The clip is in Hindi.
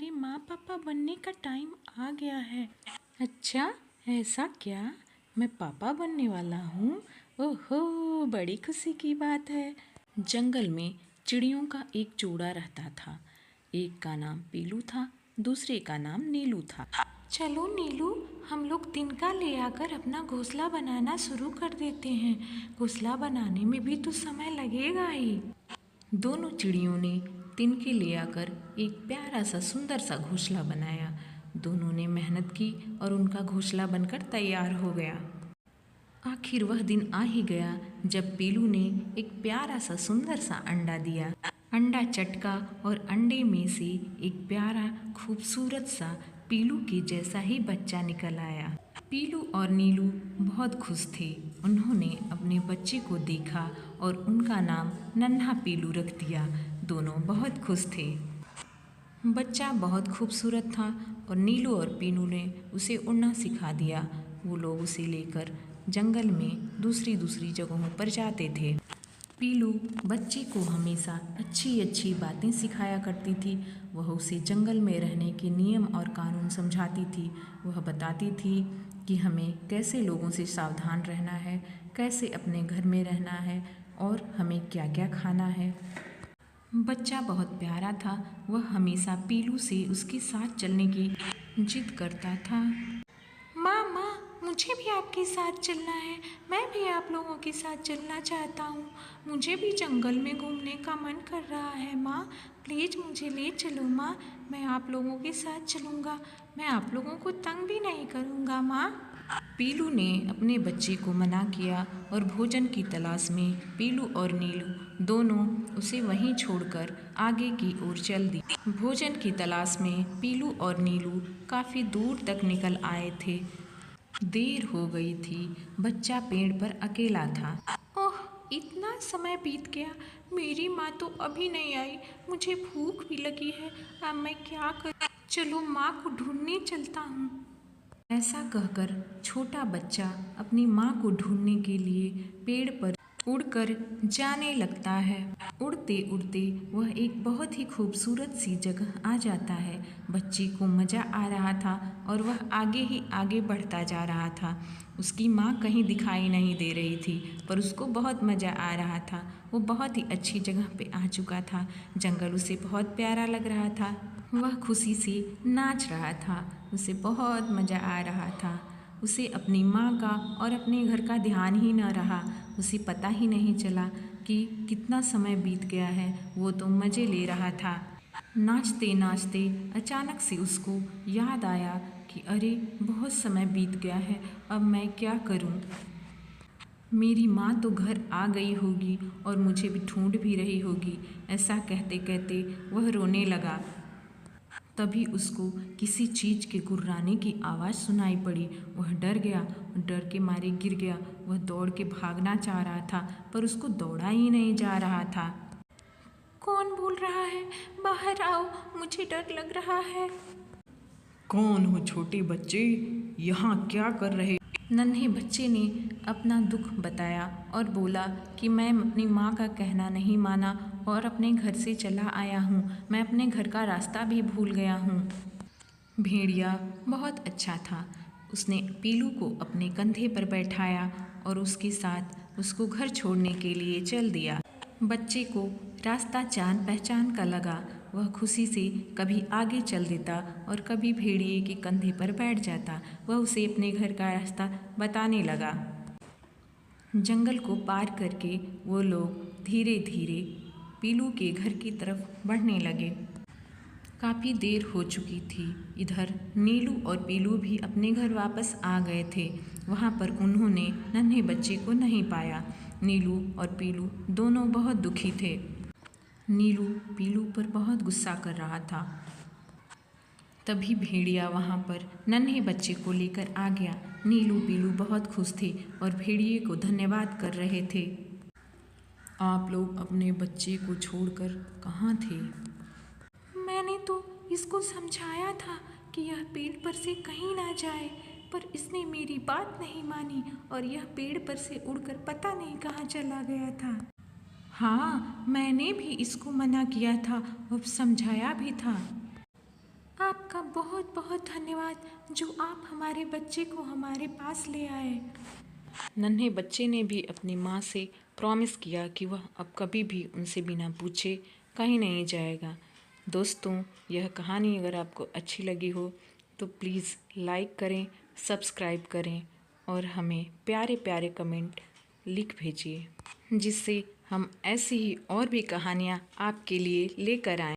तुम्हारे माँ पापा बनने का टाइम आ गया है। अच्छा, ऐसा क्या? मैं पापा बनने वाला हूँ? ओहो, बड़ी खुशी की बात है। जंगल में चिड़ियों का एक जोड़ा रहता था। एक का नाम पीलू था, दूसरे का नाम नीलू था। चलो नीलू, हम लोग तिनका ले आकर अपना घोंसला बनाना शुरू कर देते हैं। घोंसला बनाने में भी तो समय लगेगा ही। दोनों चिड़ियों ने तिनके ले आकर एक प्यारा सा सुंदर सा घोंसला बनाया। दोनों ने मेहनत की और उनका घोंसला बनकर तैयार हो गया। आखिर वह दिन आ ही गया जब पीलू ने एक प्यारा सा सुंदर सा अंडा दिया। अंडा चटका और अंडे में से एक प्यारा खूबसूरत सा पीलू के जैसा ही बच्चा निकल आया। पीलू और नीलू बहुत खुश थे। उन्होंने अपने बच्चे को देखा और उनका नाम नन्हा पीलू रख दिया। दोनों बहुत खुश थे। बच्चा बहुत खूबसूरत था और नीलू और पीलू ने उसे उड़ना सिखा दिया। वो लोग उसे लेकर जंगल में दूसरी दूसरी जगहों पर जाते थे। पीलू बच्चे को हमेशा अच्छी अच्छी बातें सिखाया करती थी। वह उसे जंगल में रहने के नियम और कानून समझाती थी। वह बताती थी कि हमें कैसे लोगों से सावधान रहना है, कैसे अपने घर में रहना है और हमें क्या क्या खाना है। बच्चा बहुत प्यारा था। वह हमेशा पीलू से उसके साथ चलने की जिद करता था। माँ माँ, मुझे भी आपके साथ चलना है। मैं भी आप लोगों के साथ चलना चाहता हूँ। मुझे भी जंगल में घूमने का मन कर रहा है। माँ प्लीज़ मुझे ले चलो। माँ मैं आप लोगों के साथ चलूँगा। मैं आप लोगों को तंग भी नहीं करूँगा। माँ। पीलू ने अपने बच्चे को मना किया और भोजन की तलाश में पीलू और नीलू दोनों उसे वहीं छोड़कर आगे की ओर चल दी। भोजन की तलाश में पीलू और नीलू काफ़ी दूर तक निकल आए थे। देर हो गई थी। बच्चा पेड़ पर अकेला था। ओह, इतना समय बीत गया। मेरी माँ तो अभी नहीं आई। मुझे भूख भी लगी है। अब मैं क्या करूँ? चलो माँ को ढूंढने चलता हूँ। ऐसा कहकर छोटा बच्चा अपनी माँ को ढूंढने के लिए पेड़ पर उड़कर जाने लगता है। उड़ते उड़ते वह एक बहुत ही खूबसूरत सी जगह आ जाता है। बच्चे को मज़ा आ रहा था और वह आगे ही आगे बढ़ता जा रहा था। उसकी माँ कहीं दिखाई नहीं दे रही थी, पर उसको बहुत मज़ा आ रहा था। वो बहुत ही अच्छी जगह पे आ चुका था। जंगल उसे बहुत प्यारा लग रहा था। वह खुशी से नाच रहा था। उसे बहुत मज़ा आ रहा था। उसे अपनी माँ का और अपने घर का ध्यान ही न रहा। उसे पता ही नहीं चला कि कितना समय बीत गया है। वो तो मज़े ले रहा था। नाचते नाचते अचानक से उसको याद आया कि अरे, बहुत समय बीत गया है। अब मैं क्या करूँ? मेरी माँ तो घर आ गई होगी और मुझे भी ढूंढ भी रही होगी। ऐसा कहते कहते वह रोने लगा। तभी उसको किसी चीज़ के गुर्राने की आवाज़ सुनाई पड़ी। वह डर गया और डर के मारे गिर गया। वह दौड़ के भागना चाह रहा था, पर उसको दौड़ा ही नहीं जा रहा था। कौन बोल रहा है? बाहर आओ, मुझे डर लग रहा है। कौन हो छोटे बच्चे? यहाँ क्या कर रहे? नन्हे बच्चे ने अपना दुख बताया और बोला कि मैं अपनी माँ का कहना नहीं माना और अपने घर से चला आया हूँ। मैं अपने घर का रास्ता भी भूल गया हूँ। भेड़िया बहुत अच्छा था। उसने पीलू को अपने कंधे पर बैठाया और उसके साथ उसको घर छोड़ने के लिए चल दिया। बच्चे को रास्ता जान पहचान का लगा। वह खुशी से कभी आगे चल देता और कभी भेड़िए के कंधे पर बैठ जाता। वह उसे अपने घर का रास्ता बताने लगा। जंगल को पार करके वो लोग धीरे धीरे पीलू के घर की तरफ बढ़ने लगे। काफ़ी देर हो चुकी थी। इधर नीलू और पीलू भी अपने घर वापस आ गए थे। वहाँ पर उन्होंने नन्हे बच्चे को नहीं पाया। नीलू और पीलू दोनों बहुत दुखी थे। नीलू पीलू पर बहुत गुस्सा कर रहा था। तभी भेड़िया वहाँ पर नन्हे बच्चे को लेकर आ गया। नीलू पीलू बहुत खुश थे और भेड़िए को धन्यवाद कर रहे थे। आप लोग अपने बच्चे को छोड़कर कहाँ थे? मैंने तो इसको समझाया था कि यह पेड़ पर से कहीं ना जाए, पर इसने मेरी बात नहीं मानी और यह पेड़ पर से उड़कर पता नहीं कहाँ चला गया था। हाँ, मैंने भी इसको मना किया था और समझाया भी था। आपका बहुत बहुत धन्यवाद जो आप हमारे बच्चे को हमारे पास ले आए। नन्हे बच्चे ने भी अपनी माँ से प्रॉमिस किया कि वह अब कभी भी उनसे बिना पूछे कहीं नहीं जाएगा। दोस्तों, यह कहानी अगर आपको अच्छी लगी हो तो प्लीज़ लाइक करें, सब्सक्राइब करें और हमें प्यारे प्यारे कमेंट लिख भेजिए, जिससे हम ऐसी ही और भी कहानियाँ आपके लिए लेकर आएँ।